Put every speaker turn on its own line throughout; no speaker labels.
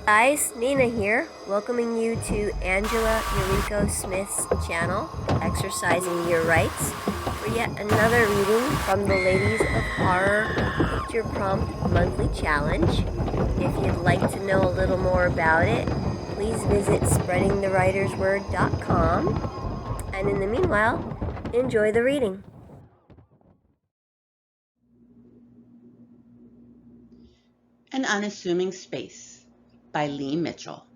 Guys, Nina here, welcoming you to Angela Yuriko Smith's channel, Exercising Your Rights, for yet another reading from the Ladies of Horror Picture Prompt Monthly Challenge. If you'd like to know a little more about it, please visit spreadingthewritersword.com. And in the meanwhile, enjoy the reading.
An Unassuming Space by Lee Mitchell.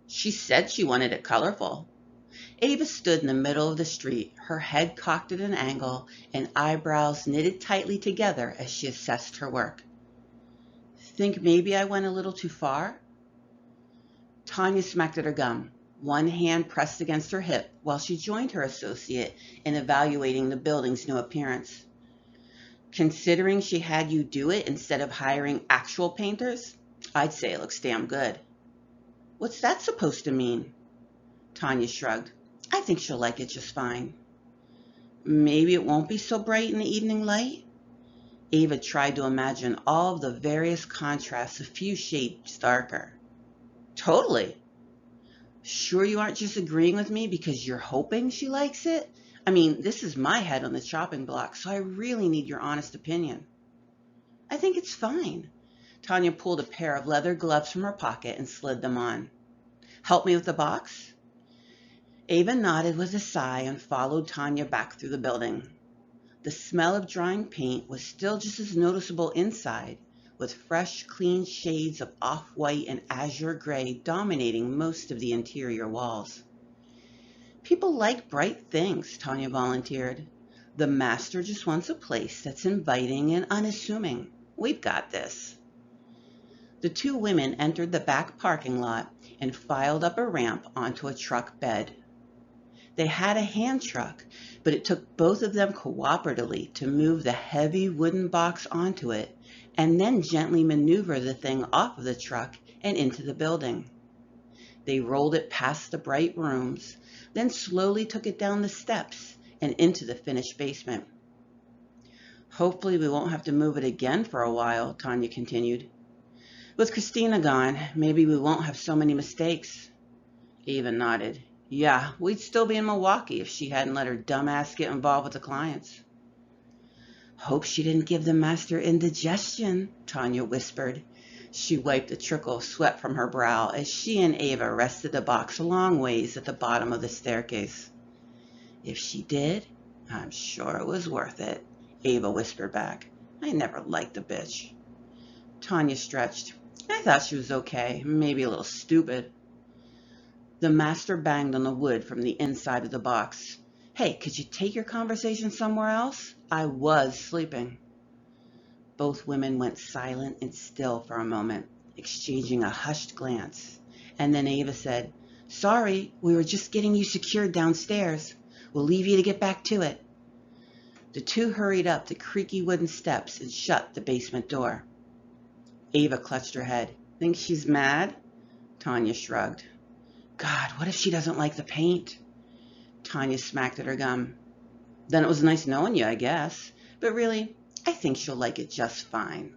She said she wanted it colorful. Ava stood in the middle of the street, her head cocked at an angle and eyebrows knitted tightly together as she assessed her work. Think maybe I went a little too far? Tanya smacked at her gum, one hand pressed against her hip while she joined her associate in evaluating the building's new appearance. Considering she had you do it instead of hiring actual painters, I'd say it looks damn good. What's that supposed to mean? Tanya shrugged. I think she'll like it just fine. Maybe it won't be so bright in the evening light? Ava tried to imagine all of the various contrasts a few shades darker. Totally. Sure you aren't just agreeing with me because you're hoping she likes it? I mean, this is my head on the chopping block, so I really need your honest opinion. I think it's fine. Tanya pulled a pair of leather gloves from her pocket and slid them on. Help me with the box? Ava nodded with a sigh and followed Tanya back through the building. The smell of drying paint was still just as noticeable inside, with fresh, clean shades of off-white and azure gray dominating most of the interior walls. People like bright things, Tanya volunteered. The master just wants a place that's inviting and unassuming. We've got this. The two women entered the back parking lot and filed up a ramp onto a truck bed. They had a hand truck, but it took both of them cooperatively to move the heavy wooden box onto it and then gently maneuver the thing off of the truck and into the building. They rolled it past the bright rooms, then slowly took it down the steps and into the finished basement. Hopefully we won't have to move it again for a while, Tanya continued. With Christina gone, maybe we won't have so many mistakes. Ava nodded. Yeah, we'd still be in Milwaukee if she hadn't let her dumb ass get involved with the clients. Hope she didn't give the master indigestion, Tanya whispered. She wiped a trickle of sweat from her brow as she and Ava rested the box a long ways at the bottom of the staircase. If she did, I'm sure it was worth it, Ava whispered back. I never liked the bitch. Tanya stretched. I thought she was okay, maybe a little stupid. The master banged on the wood from the inside of the box. Hey, could you take your conversation somewhere else? I was sleeping. Both women went silent and still for a moment, exchanging a hushed glance. And then Ava said, Sorry, we were just getting you secured downstairs. We'll leave you to get back to it. The two hurried up the creaky wooden steps and shut the basement door. Ava clutched her head. Think she's mad? Tanya shrugged. God, what if she doesn't like the paint? Tanya smacked at her gum. Then it was nice knowing you, I guess. But really, I think she'll like it just fine.